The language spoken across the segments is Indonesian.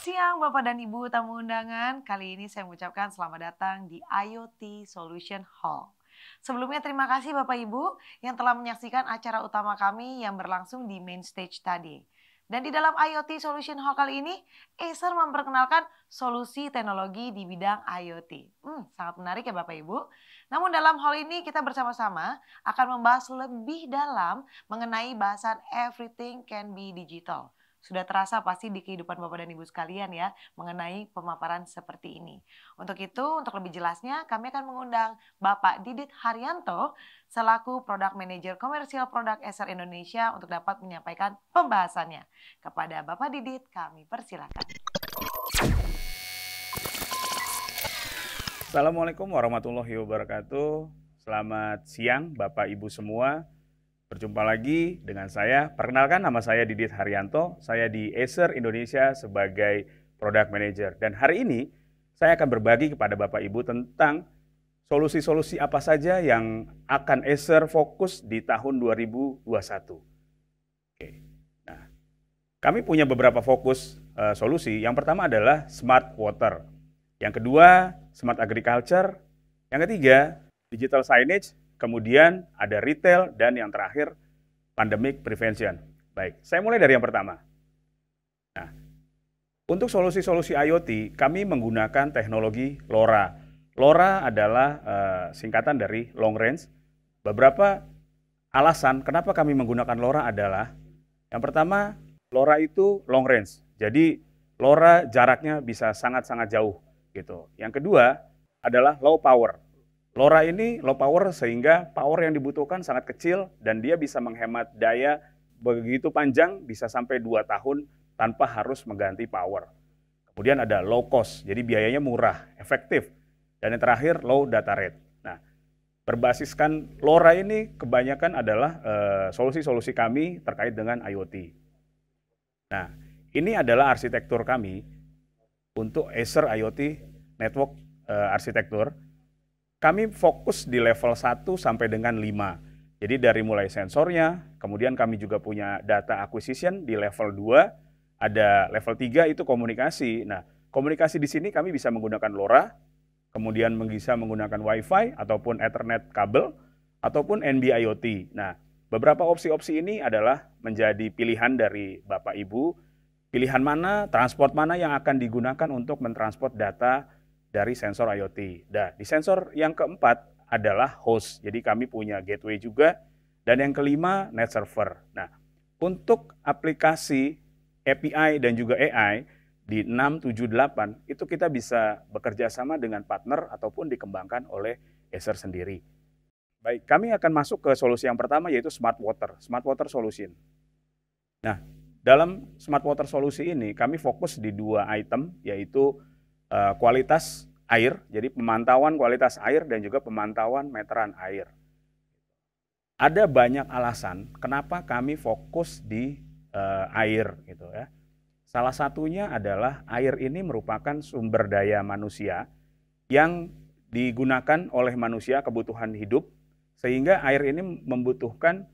Siang Bapak dan Ibu tamu undangan, kali ini saya mengucapkan selamat datang di IoT Solution Hall. Sebelumnya terima kasih Bapak Ibu yang telah menyaksikan acara utama kami yang berlangsung di main stage tadi. Dan di dalam IoT Solution Hall kali ini, Acer memperkenalkan solusi teknologi di bidang IoT. Sangat menarik ya Bapak Ibu. Namun dalam hal ini kita bersama-sama akan membahas lebih dalam mengenai bahasan everything can be digital. Sudah terasa pasti di kehidupan Bapak dan Ibu sekalian ya mengenai pemaparan seperti ini. Untuk itu, untuk lebih jelasnya kami akan mengundang Bapak Didit Haryanto selaku Product Manager Komersial Produk Acer Indonesia untuk dapat menyampaikan pembahasannya. Kepada Bapak Didit kami persilakan. Assalamualaikum warahmatullahi wabarakatuh. Selamat siang Bapak Ibu semua. Berjumpa lagi dengan saya. Perkenalkan, nama saya Didit Haryanto. Saya di Acer Indonesia sebagai Product Manager. Dan hari ini saya akan berbagi kepada Bapak Ibu tentang solusi-solusi apa saja yang akan Acer fokus di tahun 2021. Oke. Nah, kami punya beberapa fokus solusi. Yang pertama adalah Smart Water. Yang kedua, Smart Agriculture. Yang ketiga, Digital Signage. Kemudian ada retail, dan yang terakhir pandemic prevention. Baik, saya mulai dari yang pertama. Nah, untuk solusi-solusi IoT, kami menggunakan teknologi LoRa. LoRa adalah singkatan dari long range. Beberapa alasan kenapa kami menggunakan LoRa adalah, yang pertama, LoRa itu long range. Jadi LoRa jaraknya bisa sangat-sangat jauh gitu. Yang kedua adalah low power. LoRa ini low power sehingga power yang dibutuhkan sangat kecil dan dia bisa menghemat daya begitu panjang, bisa sampai 2 tahun tanpa harus mengganti power. Kemudian ada low cost, jadi biayanya murah, efektif. Dan yang terakhir low data rate. Nah, berbasiskan LoRa ini kebanyakan adalah solusi-solusi kami terkait dengan IoT. Nah, ini adalah arsitektur kami untuk Acer IoT Network Arsitektur. Kami fokus di level 1 sampai dengan 5. Jadi dari mulai sensornya, kemudian kami juga punya data acquisition di level 2, ada level 3 itu komunikasi. Nah, komunikasi di sini kami bisa menggunakan LoRa, kemudian bisa menggunakan Wi-Fi ataupun Ethernet kabel, ataupun NB-IoT. Nah, beberapa opsi-opsi ini adalah menjadi pilihan dari Bapak Ibu, pilihan mana, transport mana yang akan digunakan untuk mentransport data dari sensor IoT. Nah, di sensor yang keempat adalah host. Jadi kami punya gateway juga. Dan yang kelima, net server. Nah, untuk aplikasi API dan juga AI di 678 itu kita bisa bekerja sama dengan partner ataupun dikembangkan oleh Acer sendiri. Baik, kami akan masuk ke solusi yang pertama yaitu Smart Water, Smart Water Solution. Nah, dalam Smart Water Solution ini kami fokus di 2 item yaitu kualitas air, jadi pemantauan kualitas air dan juga pemantauan meteran air. Ada banyak alasan kenapa kami fokus di air gitu ya. Salah satunya adalah air ini merupakan sumber daya manusia yang digunakan oleh manusia kebutuhan hidup, sehingga air ini membutuhkan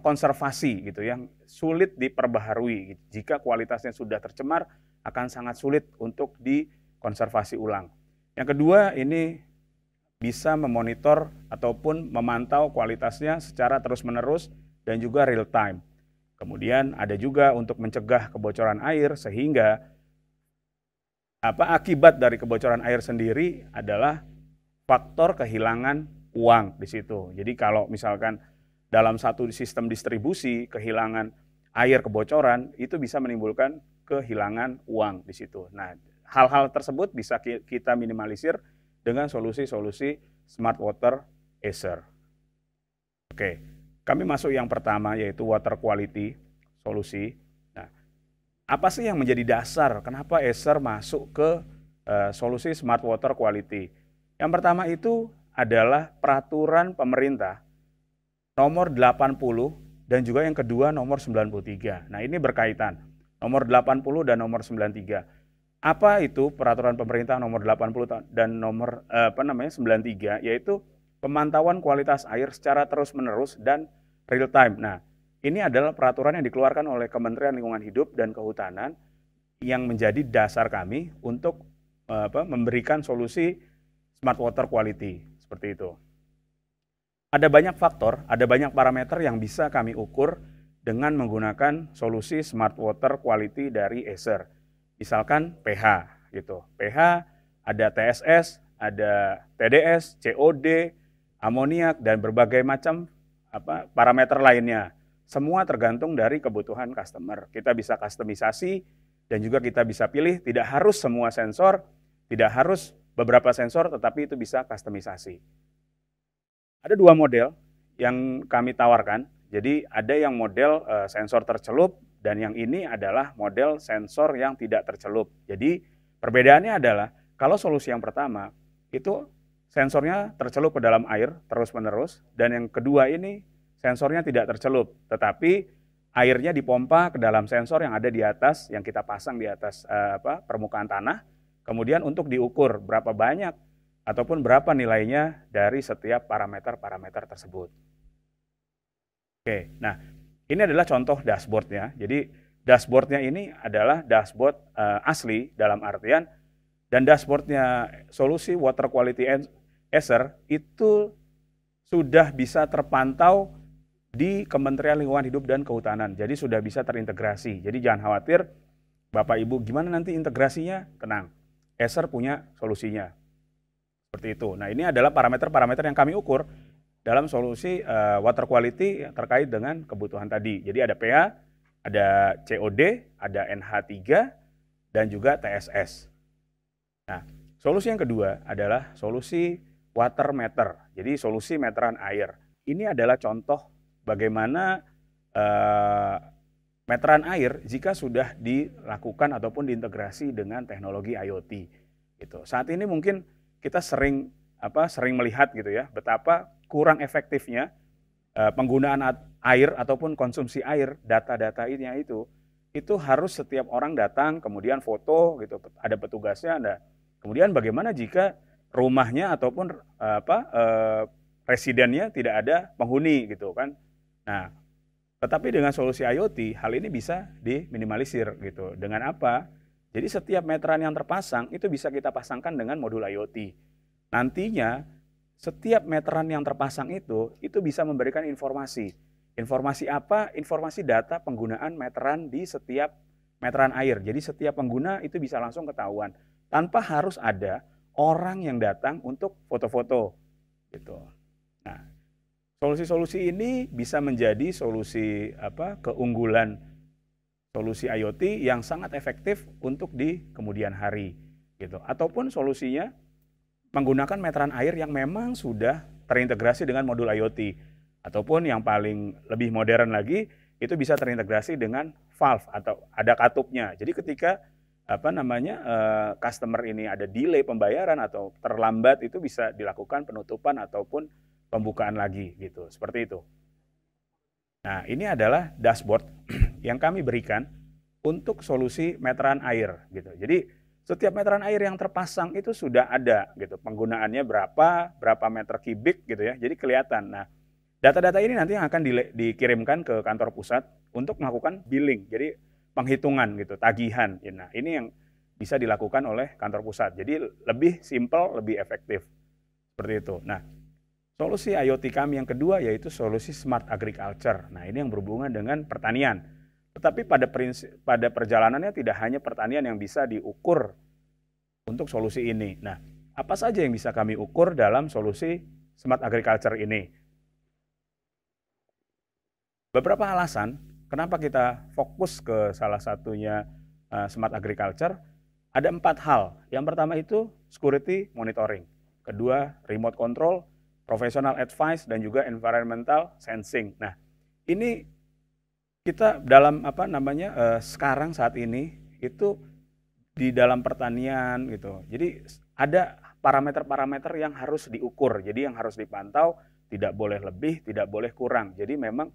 konservasi gitu yang sulit diperbaharui. Jika kualitasnya sudah tercemar akan sangat sulit untuk dikonservasi ulang. Yang kedua, ini bisa memonitor ataupun memantau kualitasnya secara terus-menerus dan juga real time. Kemudian ada juga untuk mencegah kebocoran air sehingga akibat dari kebocoran air sendiri adalah faktor kehilangan uang di situ. Jadi kalau misalkan dalam satu sistem distribusi kehilangan air kebocoran itu bisa menimbulkan kehilangan uang di situ. Nah, hal-hal tersebut bisa kita minimalisir dengan solusi-solusi Smart Water Acer. Oke, kami masuk yang pertama yaitu Water Quality Solusi. Nah, apa sih yang menjadi dasar kenapa Acer masuk ke solusi Smart Water Quality? Yang pertama itu adalah peraturan pemerintah nomor 80 dan juga yang kedua nomor 93. Nah, ini berkaitan. Nomor 80 dan nomor 93. Apa itu peraturan pemerintah nomor 80 dan nomor 93, yaitu pemantauan kualitas air secara terus-menerus dan real time. Nah, ini adalah peraturan yang dikeluarkan oleh Kementerian Lingkungan Hidup dan Kehutanan yang menjadi dasar kami untuk memberikan solusi smart water quality seperti itu. Ada banyak faktor, ada banyak parameter yang bisa kami ukur dengan menggunakan solusi smart water quality dari Acer. Misalkan pH gitu. pH ada TSS, ada TDS, COD, amoniak dan berbagai macam parameter lainnya. Semua tergantung dari kebutuhan customer. Kita bisa kustomisasi dan juga kita bisa pilih, tidak harus semua sensor, tidak harus beberapa sensor, tetapi itu bisa kustomisasi. Ada dua model yang kami tawarkan. Jadi ada yang model sensor tercelup dan yang ini adalah model sensor yang tidak tercelup. Jadi perbedaannya adalah kalau solusi yang pertama itu sensornya tercelup ke dalam air terus-menerus dan yang kedua ini sensornya tidak tercelup, tetapi airnya dipompa ke dalam sensor yang ada di atas, yang kita pasang di atas permukaan tanah. Kemudian untuk diukur berapa banyak ataupun berapa nilainya dari setiap parameter-parameter tersebut. Oke, nah ini adalah contoh dashboardnya. Jadi dashboardnya ini adalah dashboard asli dalam artian, dan dashboardnya solusi water quality Acer itu sudah bisa terpantau di Kementerian Lingkungan Hidup dan Kehutanan. Jadi sudah bisa terintegrasi. Jadi jangan khawatir, Bapak Ibu gimana nanti integrasinya? Tenang, Acer punya solusinya. Seperti itu. Nah ini adalah parameter-parameter yang kami ukur dalam solusi water quality terkait dengan kebutuhan tadi. Jadi ada pH, ada COD, ada NH3, dan juga TSS. Nah, solusi yang kedua adalah solusi water meter. Jadi solusi meteran air. Ini adalah contoh bagaimana meteran air jika sudah dilakukan ataupun diintegrasi dengan teknologi IoT. Gitu. Saat ini mungkin kita sering melihat gitu ya, betapa kurang efektifnya penggunaan air ataupun konsumsi air, data-data ini itu harus setiap orang datang kemudian foto gitu, ada petugasnya, kemudian bagaimana jika rumahnya ataupun residennya tidak ada penghuni gitu kan. Nah, tetapi dengan solusi IoT hal ini bisa diminimalisir gitu. Dengan apa? Jadi setiap meteran yang terpasang itu bisa kita pasangkan dengan modul IoT. Nantinya setiap meteran yang terpasang itu bisa memberikan informasi. Informasi apa? Informasi data penggunaan meteran di setiap meteran air. Jadi setiap pengguna itu bisa langsung ketahuan tanpa harus ada orang yang datang untuk foto-foto gitu. Nah, solusi-solusi ini bisa menjadi solusi keunggulan solusi IoT yang sangat efektif untuk di kemudian hari gitu. Ataupun solusinya menggunakan meteran air yang memang sudah terintegrasi dengan modul IoT, ataupun yang paling lebih modern lagi itu bisa terintegrasi dengan valve atau ada katupnya. Jadi ketika customer ini ada delay pembayaran atau terlambat, itu bisa dilakukan penutupan ataupun pembukaan lagi gitu, seperti itu. Nah, ini adalah dashboard yang kami berikan untuk solusi meteran air gitu. Jadi setiap meteran air yang terpasang itu sudah ada gitu, penggunaannya berapa meter kubik gitu ya. Jadi kelihatan. Nah, data-data ini nanti yang akan dikirimkan ke kantor pusat untuk melakukan billing. Jadi penghitungan gitu, tagihan. Nah, ini yang bisa dilakukan oleh kantor pusat. Jadi lebih simpel, lebih efektif. Seperti itu. Nah, solusi IoT kami yang kedua yaitu solusi Smart Agriculture. Nah, ini yang berhubungan dengan pertanian. Tetapi pada perjalanannya tidak hanya pertanian yang bisa diukur untuk solusi ini. Nah, apa saja yang bisa kami ukur dalam solusi Smart Agriculture ini? Beberapa alasan kenapa kita fokus ke salah satunya Smart Agriculture, ada 4 hal. Yang pertama itu security monitoring. Kedua, remote control, professional advice, dan juga environmental sensing. Nah, ini kita dalam sekarang saat ini itu di dalam pertanian gitu. Jadi ada parameter-parameter yang harus diukur. Jadi yang harus dipantau, tidak boleh lebih, tidak boleh kurang. Jadi memang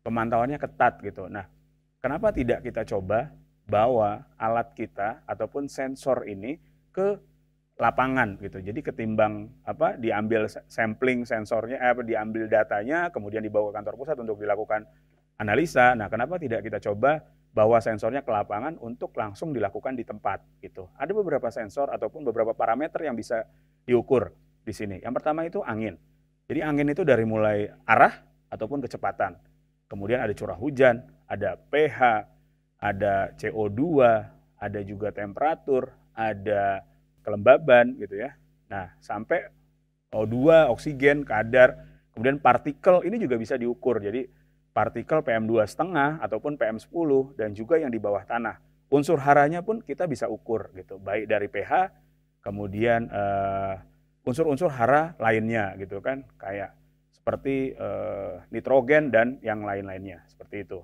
pemantauannya ketat gitu. Nah, kenapa tidak kita coba bawa alat kita ataupun sensor ini ke lapangan gitu. Jadi ketimbang diambil sampling sensornya, diambil datanya, kemudian dibawa ke kantor pusat untuk dilakukan analisa. Nah, kenapa tidak kita coba bawa sensornya ke lapangan untuk langsung dilakukan di tempat gitu. Ada beberapa sensor ataupun beberapa parameter yang bisa diukur di sini. Yang pertama itu angin. Jadi angin itu dari mulai arah ataupun kecepatan. Kemudian ada curah hujan, ada pH, ada CO2, ada juga temperatur, ada kelembaban gitu ya. Nah, sampai O2, oksigen, kadar, kemudian partikel ini juga bisa diukur. Jadi partikel PM2,5 ataupun PM10 dan juga yang di bawah tanah. Unsur haranya pun kita bisa ukur gitu, baik dari pH, kemudian unsur-unsur hara lainnya gitu kan, kayak seperti nitrogen dan yang lain-lainnya seperti itu.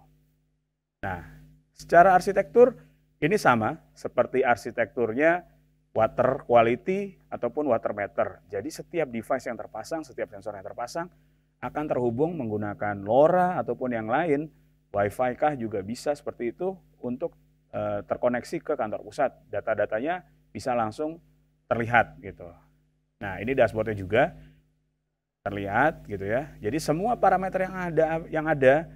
Nah, secara arsitektur ini sama seperti arsitekturnya water quality ataupun water meter. Jadi setiap device yang terpasang, setiap sensor yang terpasang akan terhubung menggunakan LoRa ataupun yang lain, Wi-Fi kah juga bisa seperti itu untuk terkoneksi ke kantor pusat. Data-datanya bisa langsung terlihat gitu. Nah, ini dashboardnya juga terlihat gitu ya. Jadi semua parameter yang ada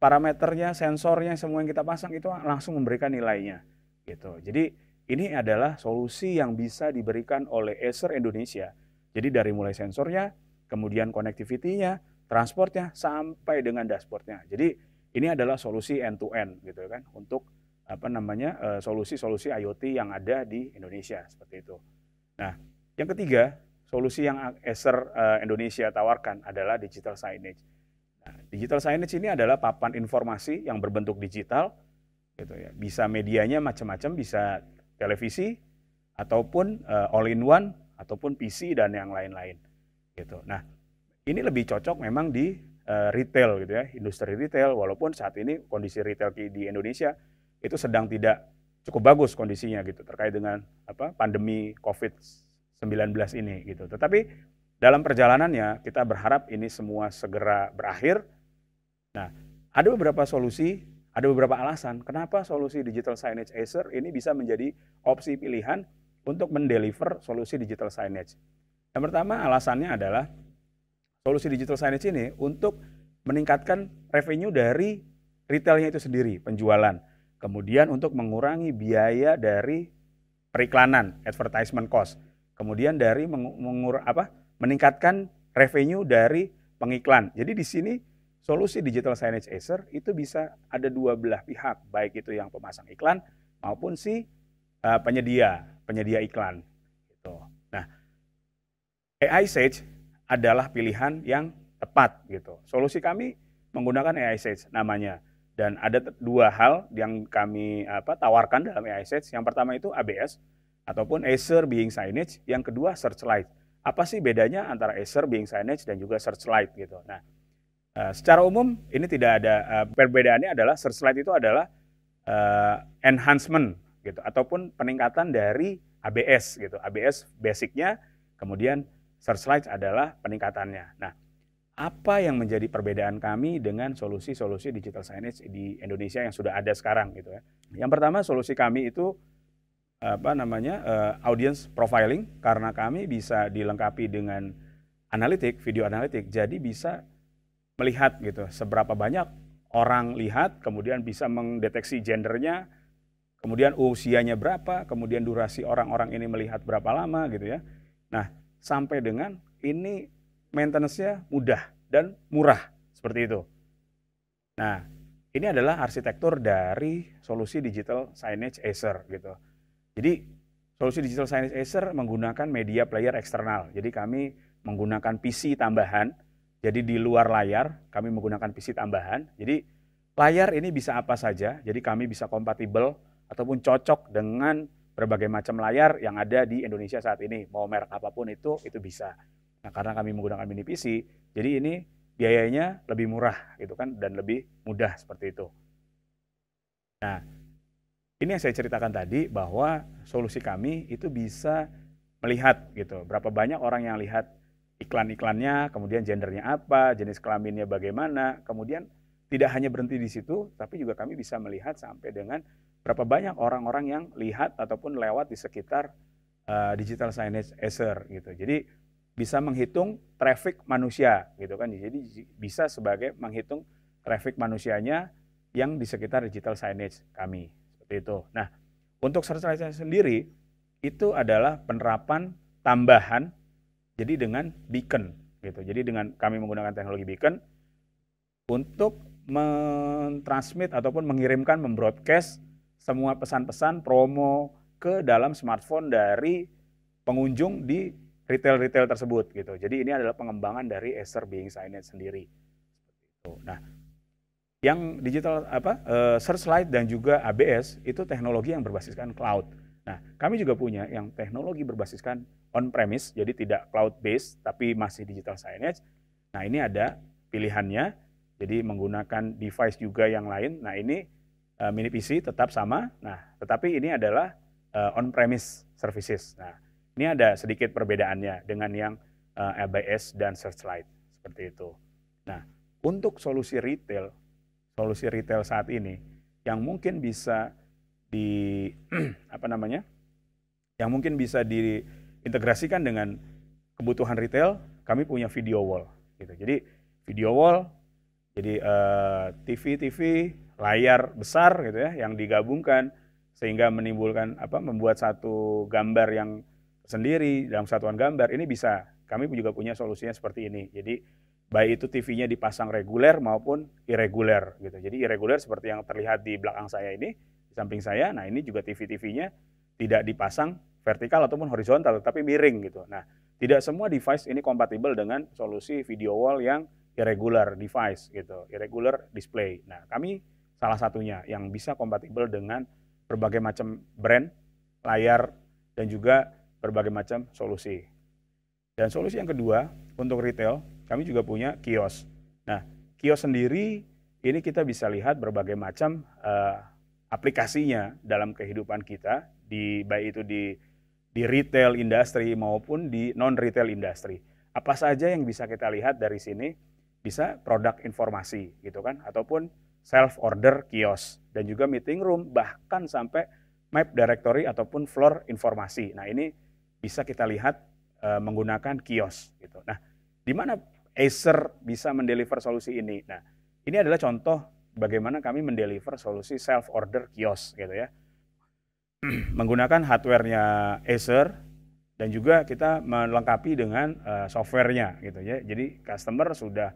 parameternya, sensornya, semua yang kita pasang itu langsung memberikan nilainya gitu. Jadi ini adalah solusi yang bisa diberikan oleh Acer Indonesia. Jadi dari mulai sensornya, kemudian connectivity-nya, transportnya, sampai dengan dashboardnya. Jadi ini adalah solusi end-to-end gitu kan untuk solusi-solusi IoT yang ada di Indonesia seperti itu. Nah, yang ketiga, solusi yang Acer Indonesia tawarkan adalah digital signage. Nah, digital signage ini adalah papan informasi yang berbentuk digital gitu ya. Bisa medianya macam-macam, bisa televisi ataupun all-in-one ataupun PC dan yang lain-lain gitu. Nah, ini lebih cocok memang di retail gitu ya, industri retail, walaupun saat ini kondisi retail di Indonesia itu sedang tidak cukup bagus kondisinya gitu terkait dengan pandemi COVID-19 ini gitu. Tetapi dalam perjalanannya kita berharap ini semua segera berakhir. Nah, ada beberapa solusi, ada beberapa alasan kenapa solusi digital signage Acer ini bisa menjadi opsi pilihan untuk mendeliver solusi digital signage. Yang pertama alasannya adalah solusi digital signage ini untuk meningkatkan revenue dari retailnya itu sendiri, penjualan. Kemudian untuk mengurangi biaya dari periklanan, advertisement cost. Kemudian dari meningkatkan revenue dari pengiklan. Jadi di sini solusi digital signage Acer itu bisa ada dua belah pihak, baik itu yang pemasang iklan maupun si penyedia iklan. Gitu. Nah, AI Sage adalah pilihan yang tepat gitu. Solusi kami menggunakan AI Sage namanya, dan ada dua hal yang kami tawarkan dalam AI Sage. Yang pertama itu ABS ataupun Acer Being Signage, yang kedua Searchlight. Apa sih bedanya antara Acer Being Signage dan juga Searchlight gitu. Nah, secara umum ini tidak ada perbedaannya adalah Searchlight itu adalah enhancement gitu ataupun peningkatan dari ABS gitu. ABS basicnya, kemudian Searchlight adalah peningkatannya. Nah, apa yang menjadi perbedaan kami dengan solusi-solusi digital signage di Indonesia yang sudah ada sekarang gitu ya. Yang pertama, solusi kami itu audience profiling, karena kami bisa dilengkapi dengan analitik, video analitik, jadi bisa melihat gitu seberapa banyak orang lihat, kemudian bisa mendeteksi gendernya, kemudian usianya berapa, kemudian durasi orang-orang ini melihat berapa lama gitu ya. Nah, sampai dengan ini maintenance-nya mudah dan murah seperti itu. Nah, ini adalah arsitektur dari solusi digital signage Acer gitu. Jadi solusi digital signage Acer menggunakan media player eksternal. Jadi kami menggunakan PC tambahan. Jadi di luar layar kami menggunakan PC tambahan. Jadi layar ini bisa apa saja. Jadi kami bisa kompatibel ataupun cocok dengan berbagai macam layar yang ada di Indonesia saat ini. Mau merek apapun itu bisa. Nah, karena kami menggunakan mini PC, jadi ini biayanya lebih murah gitu kan dan lebih mudah seperti itu. Nah, ini yang saya ceritakan tadi bahwa solusi kami itu bisa melihat gitu berapa banyak orang yang lihat iklan-iklannya, kemudian gendernya apa, jenis kelaminnya bagaimana, kemudian tidak hanya berhenti di situ, tapi juga kami bisa melihat sampai dengan berapa banyak orang-orang yang lihat ataupun lewat di sekitar digital signage Acer gitu. Jadi bisa menghitung traffic manusia gitu kan. Jadi bisa sebagai menghitung traffic manusianya yang di sekitar digital signage kami. Seperti itu. Nah, untuk Searchlight sendiri itu adalah penerapan tambahan jadi dengan beacon gitu. Jadi dengan kami menggunakan teknologi beacon untuk mentransmit ataupun mengirimkan, membroadcast semua pesan-pesan promo ke dalam smartphone dari pengunjung di retail-retail tersebut gitu. Jadi ini adalah pengembangan dari Acer Being Signage sendiri. Nah, yang digital Searchlight dan juga ABS itu teknologi yang berbasiskan cloud. Nah, kami juga punya yang teknologi berbasiskan on-premise, jadi tidak cloud-based, tapi masih digital signage. Nah, ini ada pilihannya, jadi menggunakan device juga yang lain. Nah, ini mini PC tetap sama, nah, tetapi ini adalah on-premise services. Nah, ini ada sedikit perbedaannya dengan yang ABS dan Searchlight, seperti itu. Nah, untuk solusi retail saat ini yang mungkin bisa yang mungkin bisa diintegrasikan dengan kebutuhan retail, kami punya video wall gitu. Jadi video wall jadi TV layar besar gitu ya yang digabungkan sehingga menimbulkan membuat satu gambar yang sendiri dalam satuan gambar. Ini bisa, kami juga punya solusinya seperti ini. Jadi baik itu TV-nya dipasang reguler maupun irregular gitu. Jadi irregular seperti yang terlihat di belakang saya ini, di samping saya. Nah, ini juga TV-TV-nya tidak dipasang vertikal ataupun horizontal, tetapi miring gitu. Nah, tidak semua device ini kompatibel dengan solusi video wall yang irregular device gitu, irregular display. Nah, kami salah satunya yang bisa kompatibel dengan berbagai macam brand, layar, dan juga berbagai macam solusi. Dan solusi yang kedua, untuk retail, kami juga punya kios. Nah, kios sendiri ini kita bisa lihat berbagai macam aplikasinya dalam kehidupan kita, baik itu di retail industri maupun di non-retail industri. Apa saja yang bisa kita lihat dari sini? Bisa produk informasi gitu kan, ataupun self-order kios, dan juga meeting room, bahkan sampai map directory ataupun floor informasi. Nah, ini bisa kita lihat menggunakan kios gitu. Nah, di mana Acer bisa mendeliver solusi ini? Nah, ini adalah contoh bagaimana kami mendeliver solusi self-order kios gitu ya. Menggunakan hardware-nya Acer dan juga kita melengkapi dengan software-nya gitu ya. Jadi customer sudah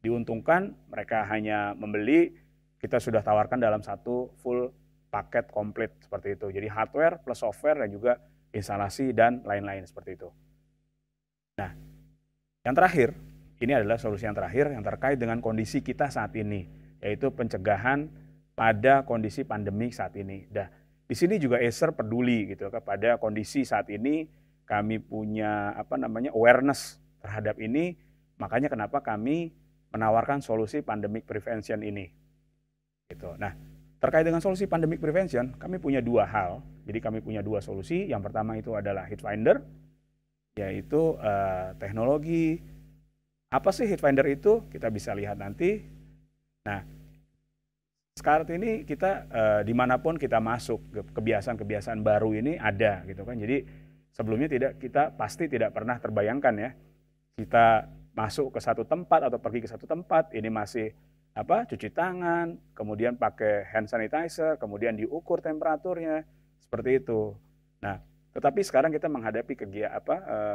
diuntungkan, mereka hanya membeli, kita sudah tawarkan dalam satu full paket komplit seperti itu. Jadi hardware plus software dan juga instalasi dan lain-lain seperti itu. Nah, yang terakhir, ini adalah solusi yang terakhir yang terkait dengan kondisi kita saat ini, yaitu pencegahan pada kondisi pandemi saat ini. Nah, di sini juga Acer peduli gitu kepada kondisi saat ini. Kami punya awareness terhadap ini, makanya kenapa kami menawarkan solusi pandemic prevention ini. Gitu. Nah, terkait dengan solusi pandemic prevention, kami punya dua hal. Jadi kami punya dua solusi. Yang pertama itu adalah Heat Finder, yaitu teknologi. Apa sih Heat Finder itu? Kita bisa lihat nanti. Nah, sekarang ini kita dimanapun kita masuk, kebiasaan-kebiasaan baru ini ada gitu kan. Jadi sebelumnya kita pasti tidak pernah terbayangkan ya, kita masuk ke satu tempat atau pergi ke satu tempat, ini masih cuci tangan, kemudian pakai hand sanitizer, kemudian diukur temperaturnya, seperti itu. Nah, tetapi sekarang kita menghadapi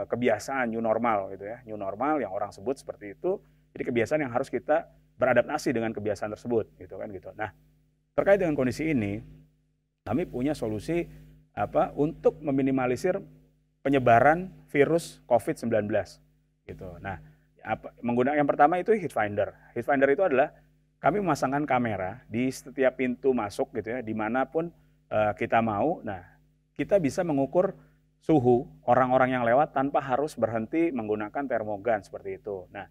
kebiasaan new normal gitu ya, new normal yang orang sebut seperti itu. Jadi kebiasaan yang harus kita beradaptasi dengan kebiasaan tersebut gitu kan gitu. Nah, terkait dengan kondisi ini, kami punya solusi untuk meminimalisir penyebaran virus COVID-19 gitu. Nah, menggunakan yang pertama itu Heat Finder. Heat Finder itu adalah kami memasangkan kamera di setiap pintu masuk gitu ya, dimanapun kita mau. Nah, kita bisa mengukur suhu orang-orang yang lewat tanpa harus berhenti menggunakan termogan seperti itu. Nah,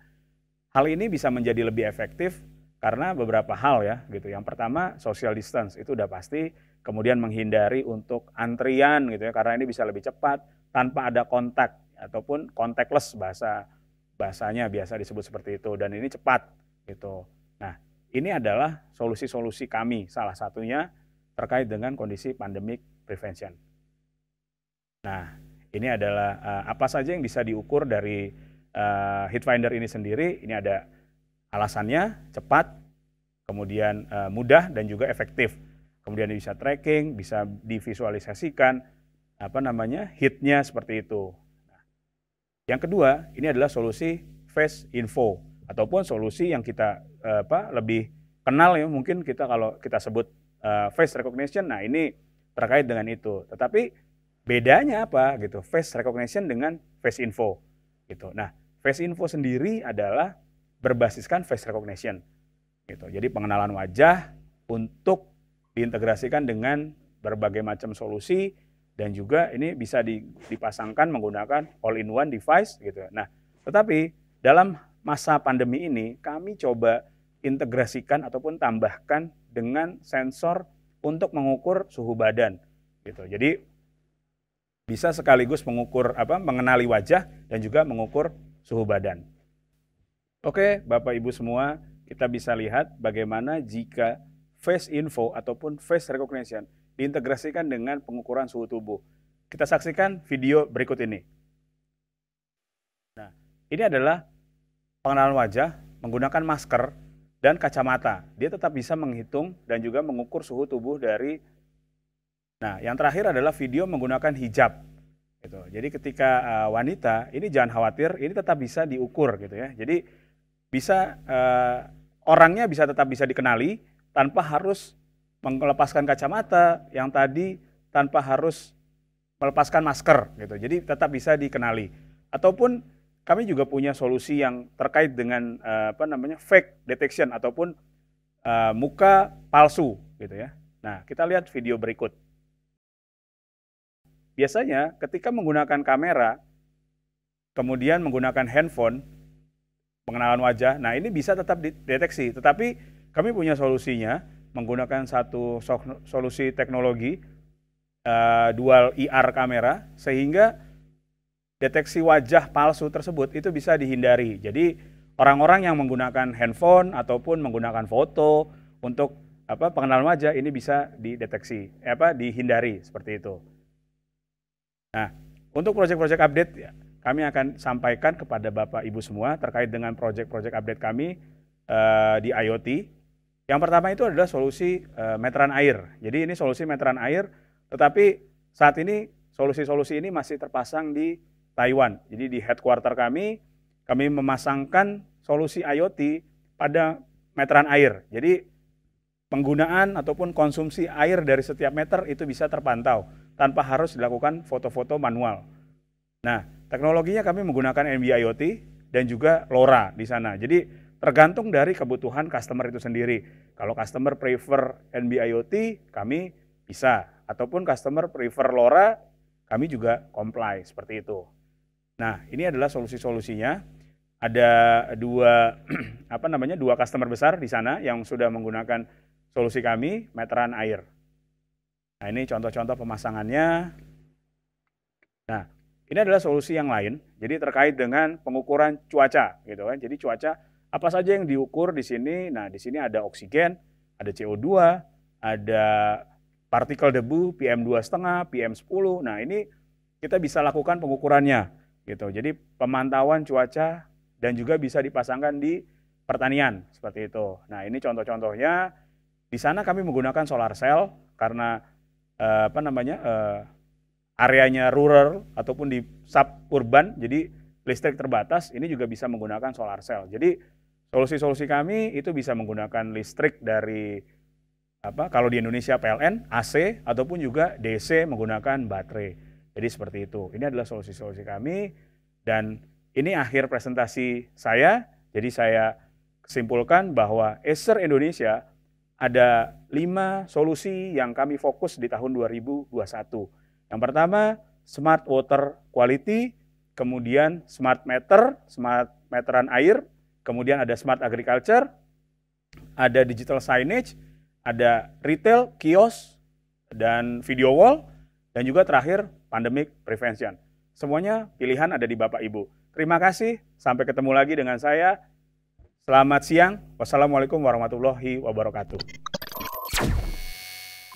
hal ini bisa menjadi lebih efektif karena beberapa hal ya gitu. Yang pertama social distance itu udah pasti, kemudian menghindari untuk antrian gitu ya, karena ini bisa lebih cepat tanpa ada kontak ataupun contactless bahasanya biasa disebut seperti itu, dan ini cepat gitu. Nah, ini adalah solusi-solusi kami, salah satunya terkait dengan kondisi pandemic prevention. Nah, ini adalah apa saja yang bisa diukur dari Heat Finder ini sendiri. Ini ada alasannya cepat, kemudian mudah dan juga efektif. Kemudian bisa tracking, bisa divisualisasikan hitnya seperti itu. Nah, yang kedua, ini adalah solusi Face Info ataupun solusi yang kita lebih kenal ya, mungkin kalau kita sebut face recognition. Nah, ini terkait dengan itu. Tetapi bedanya apa gitu? Face recognition dengan Face Info gitu. Nah, Face Info sendiri adalah berbasiskan face recognition gitu. Jadi pengenalan wajah untuk diintegrasikan dengan berbagai macam solusi dan juga ini bisa dipasangkan menggunakan all-in-one device gitu. Nah, tetapi dalam masa pandemi ini kami coba integrasikan ataupun tambahkan dengan sensor untuk mengukur suhu badan gitu. Jadi bisa sekaligus mengenali wajah dan juga mengukur suhu badan. Oke, Bapak Ibu semua, kita bisa lihat bagaimana jika Face Info ataupun Face Recognition diintegrasikan dengan pengukuran suhu tubuh. Kita saksikan video berikut ini. Nah, ini adalah pengenalan wajah menggunakan masker dan kacamata. Dia tetap bisa menghitung dan juga mengukur suhu tubuh dari. Nah, yang terakhir adalah video menggunakan hijab. Gitu. Jadi ketika wanita, ini jangan khawatir, ini tetap bisa diukur gitu ya. Jadi bisa orangnya tetap bisa dikenali tanpa harus melepaskan kacamata, yang tadi tanpa harus melepaskan masker gitu. Jadi tetap bisa dikenali. Ataupun kami juga punya solusi yang terkait dengan fake detection ataupun muka palsu gitu ya. Nah, kita lihat video berikut. Biasanya ketika menggunakan kamera, kemudian menggunakan handphone, pengenalan wajah, nah ini bisa tetap dideteksi. Tetapi kami punya solusinya menggunakan satu solusi teknologi dual IR kamera, sehingga deteksi wajah palsu tersebut itu bisa dihindari. Jadi orang-orang yang menggunakan handphone ataupun menggunakan foto untuk pengenalan wajah ini bisa dideteksi, dihindari seperti itu. Nah, untuk proyek-proyek update ya, kami akan sampaikan kepada Bapak Ibu semua terkait dengan proyek-proyek update kami di IoT. Yang pertama itu adalah solusi meteran air. Jadi ini solusi meteran air, tetapi saat ini solusi-solusi ini masih terpasang di Taiwan. Jadi di headquarter kami memasangkan solusi IoT pada meteran air. Jadi penggunaan ataupun konsumsi air dari setiap meter itu bisa terpantau tanpa harus dilakukan foto-foto manual. Nah, teknologinya kami menggunakan NB-IoT dan juga LoRa di sana. Jadi tergantung dari kebutuhan customer itu sendiri. Kalau customer prefer NB-IoT, kami bisa. Ataupun customer prefer LoRa, kami juga comply seperti itu. Nah, ini adalah solusi-solusinya. Ada dua customer besar di sana yang sudah menggunakan solusi kami, meteran air. Nah, ini contoh-contoh pemasangannya. Nah, ini adalah solusi yang lain. Jadi terkait dengan pengukuran cuaca, gitu kan. Jadi cuaca apa saja yang diukur di sini? Nah, di sini ada oksigen, ada CO2, ada partikel debu PM2,5, PM10. Nah, ini kita bisa lakukan pengukurannya, gitu. Jadi pemantauan cuaca dan juga bisa dipasangkan di pertanian seperti itu. Nah, ini contoh-contohnya. Di sana kami menggunakan solar cell karena areanya rural ataupun di suburban, jadi listrik terbatas, ini juga bisa menggunakan solar cell. Jadi solusi-solusi kami itu bisa menggunakan listrik dari kalau di Indonesia PLN, AC ataupun juga DC menggunakan baterai. Jadi seperti itu. Ini adalah solusi-solusi kami dan ini akhir presentasi saya. Jadi saya simpulkan bahwa Acer Indonesia ada 5 solusi yang kami fokus di tahun 2021. Yang pertama, Smart Water Quality, kemudian Smart Meter, Smart Meteran Air, kemudian ada Smart Agriculture, ada Digital Signage, ada Retail, Kios, dan Video Wall, dan juga terakhir Pandemic Prevention. Semuanya pilihan ada di Bapak Ibu. Terima kasih, sampai ketemu lagi dengan saya. Selamat siang. Wassalamualaikum warahmatullahi wabarakatuh.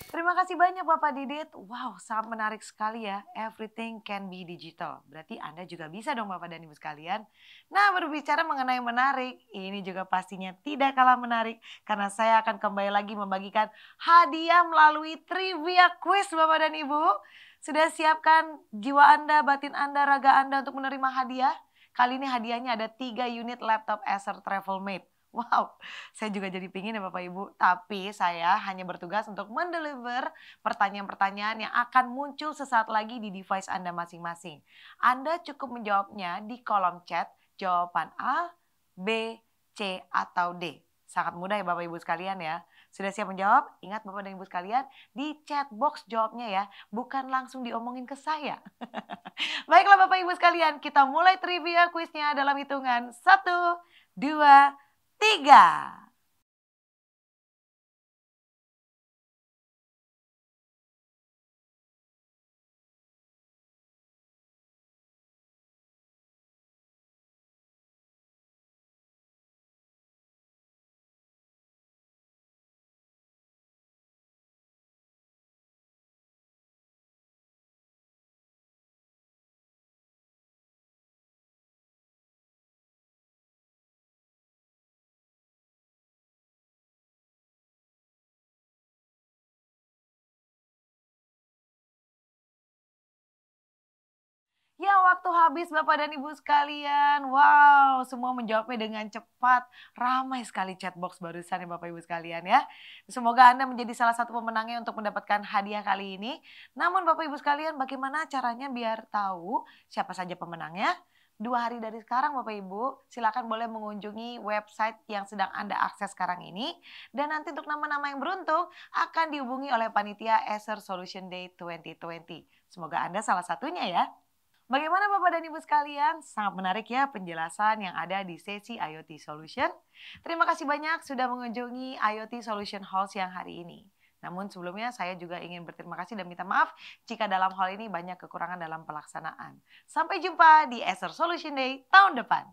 Terima kasih kasih banyak Bapak Didit. Wow, sangat menarik sekali ya. Everything can be digital. Berarti Anda juga bisa dong Bapak dan Ibu sekalian. Nah, berbicara mengenai menarik, ini juga pastinya tidak kalah menarik. Karena saya akan kembali lagi membagikan hadiah melalui trivia quiz Bapak dan Ibu. Sudah siapkan jiwa Anda, batin Anda, raga Anda untuk menerima hadiah? Kali ini hadiahnya ada 3 unit laptop Acer Travelmate. Wow, saya juga jadi pingin ya Bapak Ibu. Tapi saya hanya bertugas untuk mendeliver pertanyaan-pertanyaan yang akan muncul sesaat lagi di device Anda masing-masing. Anda cukup menjawabnya di kolom chat jawaban A, B, C, atau D. Sangat mudah ya Bapak Ibu sekalian ya. Sudah siap menjawab? Ingat Bapak dan Ibu sekalian, di chat box jawabnya ya, bukan langsung diomongin ke saya. Baiklah Bapak Ibu sekalian, kita mulai trivia kuisnya dalam hitungan 1, 2, 3. Ya, waktu habis Bapak dan Ibu sekalian. Wow, semua menjawabnya dengan cepat. Ramai sekali chatbox barusan ya Bapak Ibu sekalian ya. Semoga Anda menjadi salah satu pemenangnya untuk mendapatkan hadiah kali ini. Namun Bapak Ibu sekalian, bagaimana caranya biar tahu siapa saja pemenangnya? 2 hari dari sekarang Bapak Ibu, silakan boleh mengunjungi website yang sedang Anda akses sekarang ini. Dan nanti untuk nama-nama yang beruntung akan dihubungi oleh panitia Acer Solution Day 2020. Semoga Anda salah satunya ya. Bagaimana Bapak dan Ibu sekalian? Sangat menarik ya penjelasan yang ada di sesi IoT Solution. Terima kasih banyak sudah mengunjungi IoT Solution Hall siang hari ini. Namun sebelumnya saya juga ingin berterima kasih dan minta maaf jika dalam hal ini banyak kekurangan dalam pelaksanaan. Sampai jumpa di Acer Solution Day tahun depan.